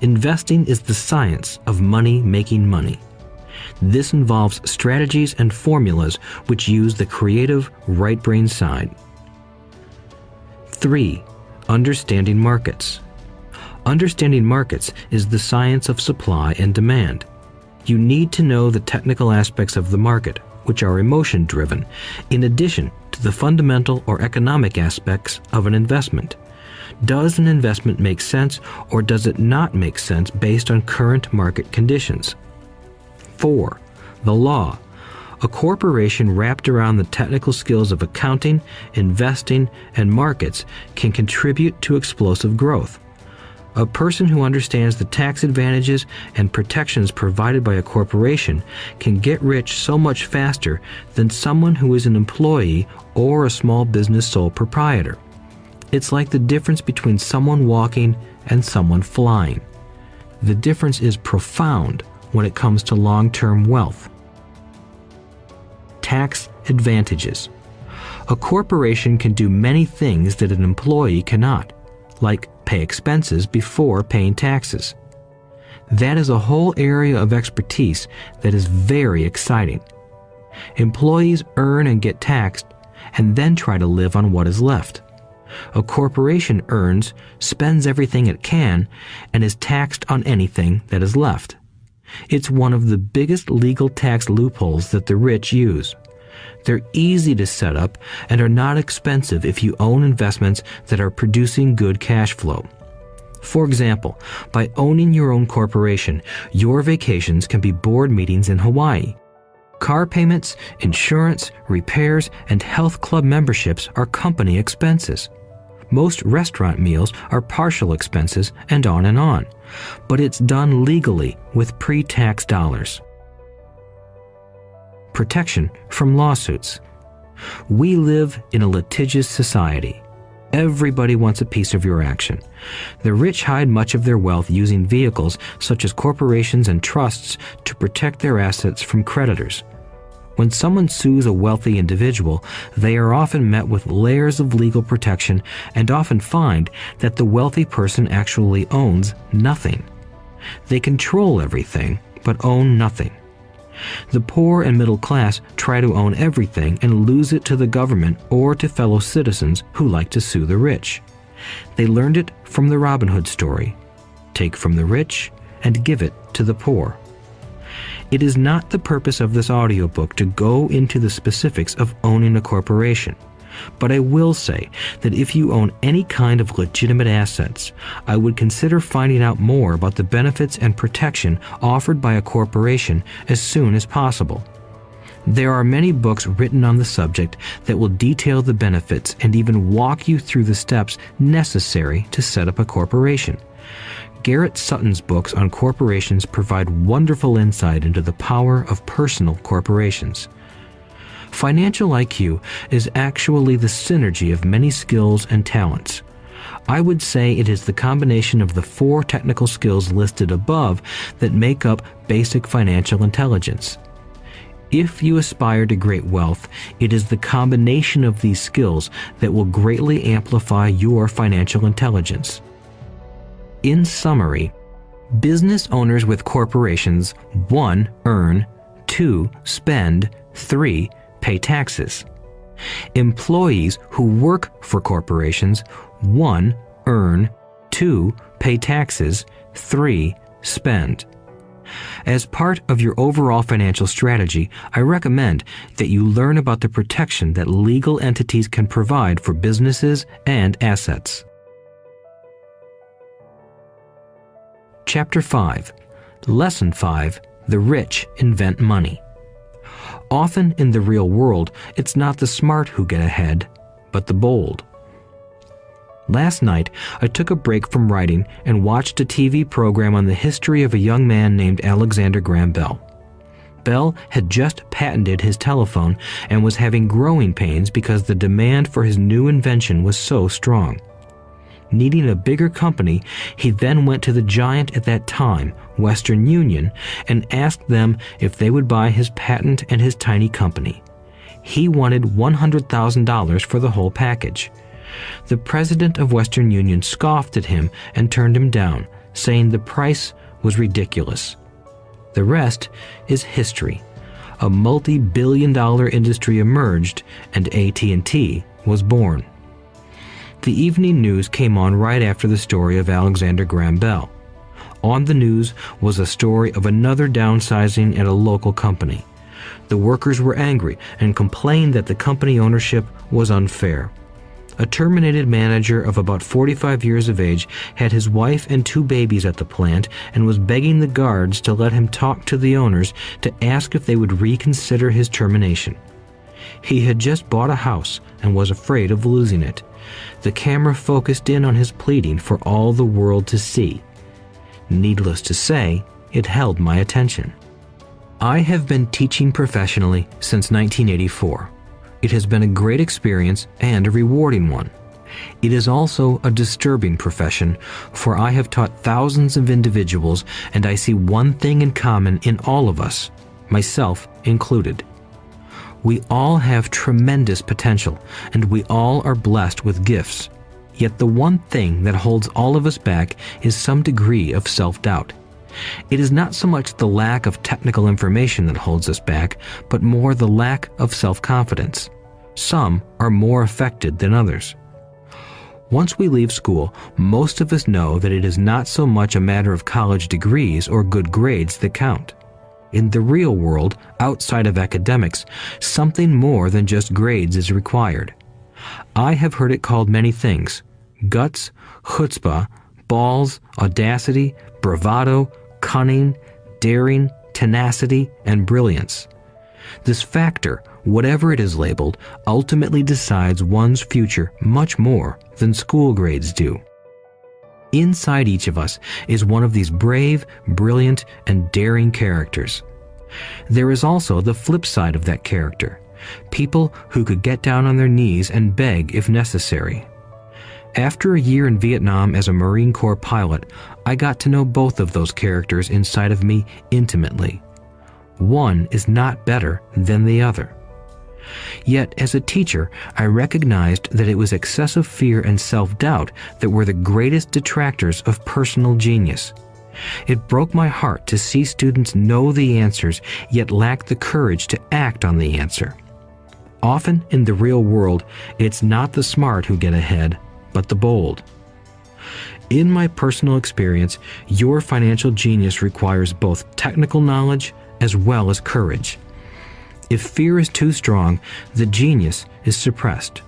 Investing is the science of money making money. This involves strategies and formulas which use the creative right brain side. 3. Understanding markets. Understanding markets is the science of supply and demand. You need to know the technical aspects of the market, which are emotion-driven, in addition to the fundamental or economic aspects of an investment. Does an investment make sense or does it not make sense based on current market conditions? 4. The law. A corporation wrapped around the technical skills of accounting, investing, and markets can contribute to explosive growth. A person who understands the tax advantages and protections provided by a corporation can get rich so much faster than someone who is an employee or a small business sole proprietor. It's like the difference between someone walking and someone flying. The difference is profound when it comes to long-term wealth. Tax advantages. A corporation can do many things that an employee cannot, like pay expenses before paying taxes. That is a whole area of expertise that is very exciting. Employees earn and get taxed and then try to live on what is left. A corporation earns, spends everything it can, and is taxed on anything that is left. It's one of the biggest legal tax loopholes that the rich use. They're easy to set up and are not expensive if you own investments that are producing good cash flow. For example, by owning your own corporation, your vacations can be board meetings in Hawaii. Car payments, insurance, repairs, and health club memberships are company expenses. Most restaurant meals are partial expenses, and on. But it's done legally with pre-tax dollars. Protection from lawsuits. We live in a litigious society. Everybody wants a piece of your action. The rich hide much of their wealth using vehicles such as corporations and trusts to protect their assets from creditors. When someone sues a wealthy individual, they are often met with layers of legal protection and often find that the wealthy person actually owns nothing. They control everything, but own nothing. The poor and middle class try to own everything and lose it to the government or to fellow citizens who like to sue the rich. They learned it from the Robin Hood story. Take from the rich and give it to the poor. It is not the purpose of this audiobook to go into the specifics of owning a corporation, but I will say that if you own any kind of legitimate assets, I would consider finding out more about the benefits and protection offered by a corporation as soon as possible. There are many books written on the subject that will detail the benefits and even walk you through the steps necessary to set up a corporation. Garrett Sutton's books on corporations provide wonderful insight into the power of personal corporations. Financial IQ is actually the synergy of many skills and talents. I would say it is the combination of the 4 technical skills listed above that make up basic financial intelligence. If you aspire to great wealth, it is the combination of these skills that will greatly amplify your financial intelligence. In summary, business owners with corporations 1. Earn, 2. Spend, 3. Pay taxes. Employees who work for corporations 1. Earn, 2. Pay taxes, 3. Spend. As part of your overall financial strategy, I recommend that you learn about the protection that legal entities can provide for businesses and assets. Chapter 5. Lesson 5. The rich invent money. Often in the real world, it's not the smart who get ahead, but the bold. Last night, I took a break from writing and watched a TV program on the history of a young man named Alexander Graham Bell. Bell had just patented his telephone and was having growing pains because the demand for his new invention was so strong. Needing a bigger company, he then went to the giant at that time, Western Union, and asked them if they would buy his patent and his tiny company. He wanted $100,000 for the whole package. The president of Western Union scoffed at him and turned him down, saying the price was ridiculous. The rest is history. A multi-billion-dollar industry emerged, and AT&T was born. The evening news came on right after the story of Alexander Graham Bell. On the news was a story of another downsizing at a local company. The workers were angry and complained that the company ownership was unfair. A terminated manager of about 45 years of age had his wife and 2 babies at the plant and was begging the guards to let him talk to the owners to ask if they would reconsider his termination. He had just bought a house and was afraid of losing it. The camera focused in on his pleading for all the world to see. Needless to say, it held my attention. I have been teaching professionally since 1984. It has been a great experience and a rewarding one. It is also a disturbing profession, for I have taught thousands of individuals and I see one thing in common in all of us, myself included. We all have tremendous potential and we all are blessed with gifts. Yet the one thing that holds all of us back is some degree of self-doubt. It is not so much the lack of technical information that holds us back, but more the lack of self-confidence. Some are more affected than others. Once we leave school, most of us know that it is not so much a matter of college degrees or good grades that count. In the real world, outside of academics, something more than just grades is required. I have heard it called many things: guts, chutzpah, balls, audacity, bravado, cunning, daring, tenacity, and brilliance. This factor, whatever it is labeled, ultimately decides one's future much more than school grades do. Inside each of us is one of these brave, brilliant, and daring characters. There is also the flip side of that character, people who could get down on their knees and beg if necessary. After a year in Vietnam as a Marine Corps pilot, I got to know both of those characters inside of me intimately. One is not better than the other. Yet, as a teacher, I recognized that it was excessive fear and self-doubt that were the greatest detractors of personal genius. It broke my heart to see students know the answers, yet lack the courage to act on the answer. Often in the real world, it's not the smart who get ahead, but the bold. In my personal experience, your financial genius requires both technical knowledge as well as courage. If fear is too strong, the genius is suppressed.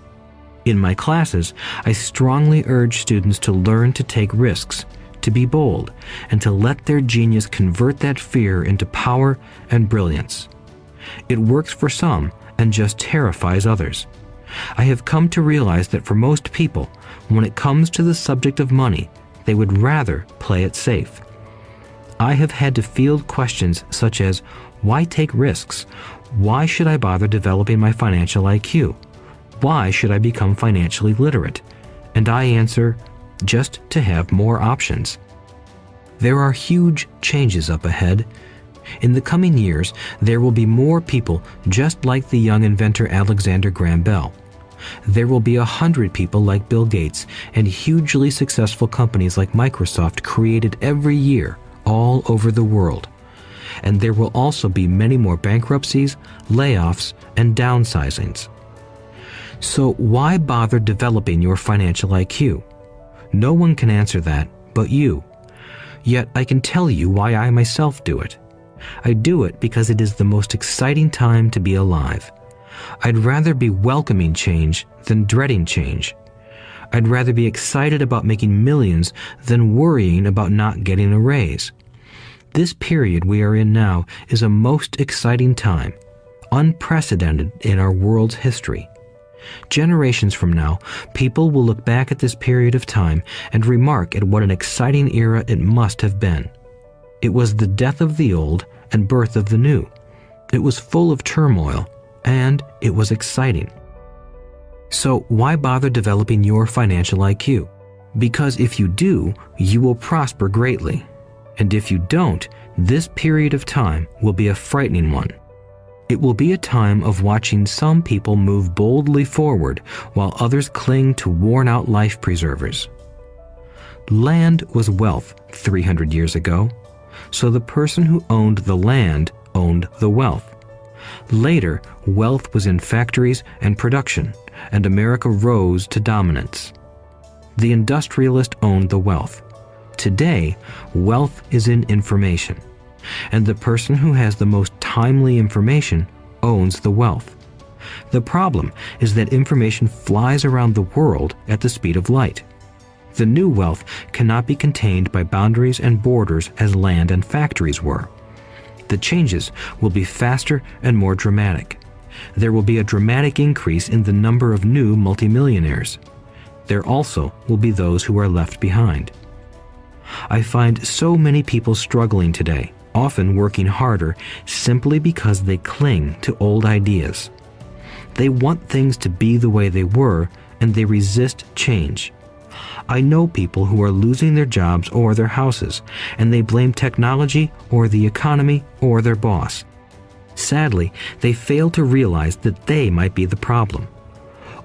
In my classes, I strongly urge students to learn to take risks, to be bold, and to let their genius convert that fear into power and brilliance. It works for some and just terrifies others. I have come to realize that for most people, when it comes to the subject of money, they would rather play it safe. I have had to field questions such as, why take risks? Why should I bother developing my financial IQ? Why should I become financially literate? And I answer, just to have more options. There are huge changes up ahead. In the coming years, there will be more people just like the young inventor Alexander Graham Bell. There will be 100 people like Bill Gates and hugely successful companies like Microsoft created every year all over the world. And there will also be many more bankruptcies, layoffs, and downsizings. So why bother developing your financial IQ? No one can answer that but you. Yet I can tell you why I myself do it. I do it because it is the most exciting time to be alive. I'd rather be welcoming change than dreading change. I'd rather be excited about making millions than worrying about not getting a raise. This period we are in now is a most exciting time, unprecedented in our world's history. Generations from now, people will look back at this period of time and remark at what an exciting era it must have been. It was the death of the old and birth of the new. It was full of turmoil, and it was exciting. So why bother developing your financial IQ? Because if you do, you will prosper greatly. And if you don't, this period of time will be a frightening one. It will be a time of watching some people move boldly forward while others cling to worn-out life preservers. Land was wealth 300 years ago, so the person who owned the land owned the wealth. Later, wealth was in factories and production, and America rose to dominance. The industrialist owned the wealth. Today, wealth is in information, and the person who has the most timely information owns the wealth. The problem is that information flies around the world at the speed of light. The new wealth cannot be contained by boundaries and borders as land and factories were. The changes will be faster and more dramatic. There will be a dramatic increase in the number of new multimillionaires. There also will be those who are left behind. I find so many people struggling today, often working harder simply because they cling to old ideas. They want things to be the way they were, and they resist change. I know people who are losing their jobs or their houses, and they blame technology or the economy or their boss. Sadly, they fail to realize that they might be the problem.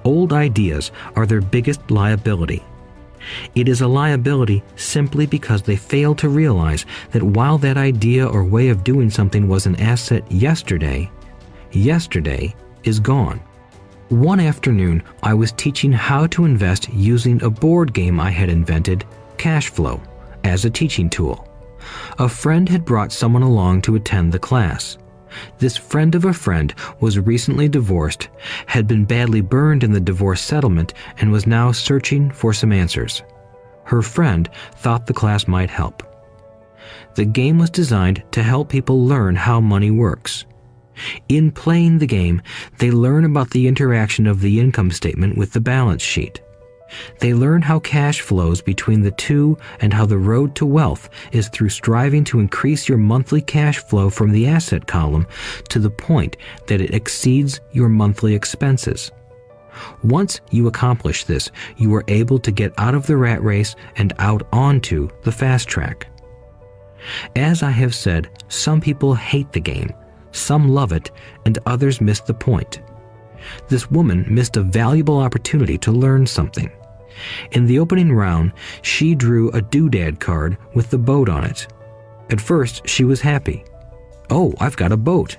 Old ideas are their biggest liability. It is a liability simply because they fail to realize that while that idea or way of doing something was an asset yesterday, yesterday is gone. One afternoon, I was teaching how to invest using a board game I had invented, Cash Flow, as a teaching tool. A friend had brought someone along to attend the class. This friend of a friend was recently divorced, had been badly burned in the divorce settlement, and was now searching for some answers. Her friend thought the class might help. The game was designed to help people learn how money works. In playing the game, they learn about the interaction of the income statement with the balance sheet. They learn how cash flows between the two and how the road to wealth is through striving to increase your monthly cash flow from the asset column to the point that it exceeds your monthly expenses. Once you accomplish this, you are able to get out of the rat race and out onto the fast track. As I have said, some people hate the game. Some love it, and others miss the point. This woman missed a valuable opportunity to learn something. In the opening round, she drew a doodad card with the boat on it. At first, she was happy. "Oh, I've got a boat."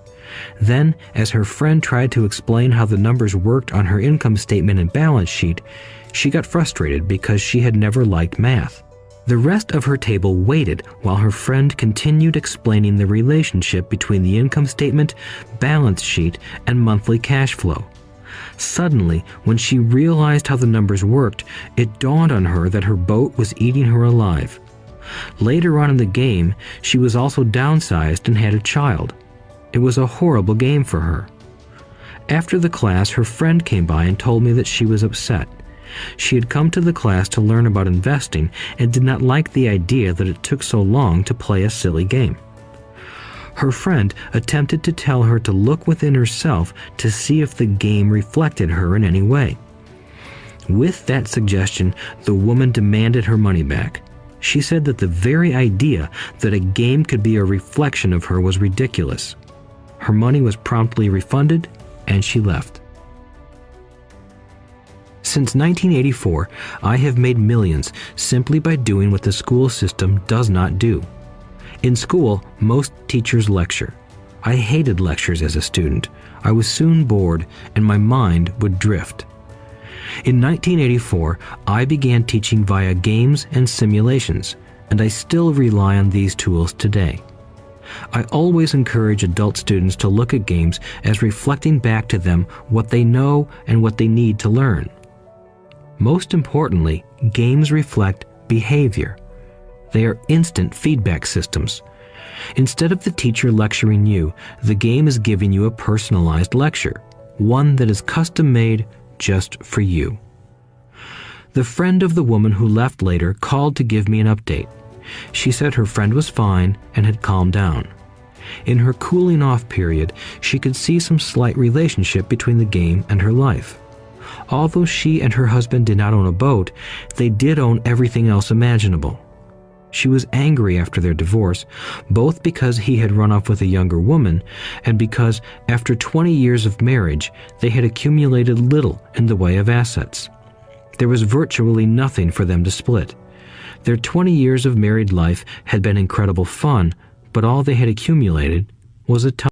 Then, as her friend tried to explain how the numbers worked on her income statement and balance sheet, she got frustrated because she had never liked math. The rest of her table waited while her friend continued explaining the relationship between the income statement, balance sheet, and monthly cash flow. Suddenly, when she realized how the numbers worked, it dawned on her that her boat was eating her alive. Later on in the game, she was also downsized and had a child. It was a horrible game for her. After the class, her friend came by and told me that she was upset. She had come to the class to learn about investing and did not like the idea that it took so long to play a silly game. Her friend attempted to tell her to look within herself to see if the game reflected her in any way. With that suggestion, the woman demanded her money back. She said that the very idea that a game could be a reflection of her was ridiculous. Her money was promptly refunded, and she left. Since 1984, I have made millions simply by doing what the school system does not do. In school, most teachers lecture. I hated lectures as a student. I was soon bored, and my mind would drift. In 1984, I began teaching via games and simulations, and I still rely on these tools today. I always encourage adult students to look at games as reflecting back to them what they know and what they need to learn. Most importantly, games reflect behavior. They are instant feedback systems. Instead of the teacher lecturing you, the game is giving you a personalized lecture, one that is custom-made just for you. The friend of the woman who left later called to give me an update. She said her friend was fine and had calmed down. In her cooling off period, she could see some slight relationship between the game and her life. Although she and her husband did not own a boat, they did own everything else imaginable. She was angry after their divorce, both because he had run off with a younger woman and because, after 20 years of marriage, they had accumulated little in the way of assets. There was virtually nothing for them to split. Their 20 years of married life had been incredible fun, but all they had accumulated was a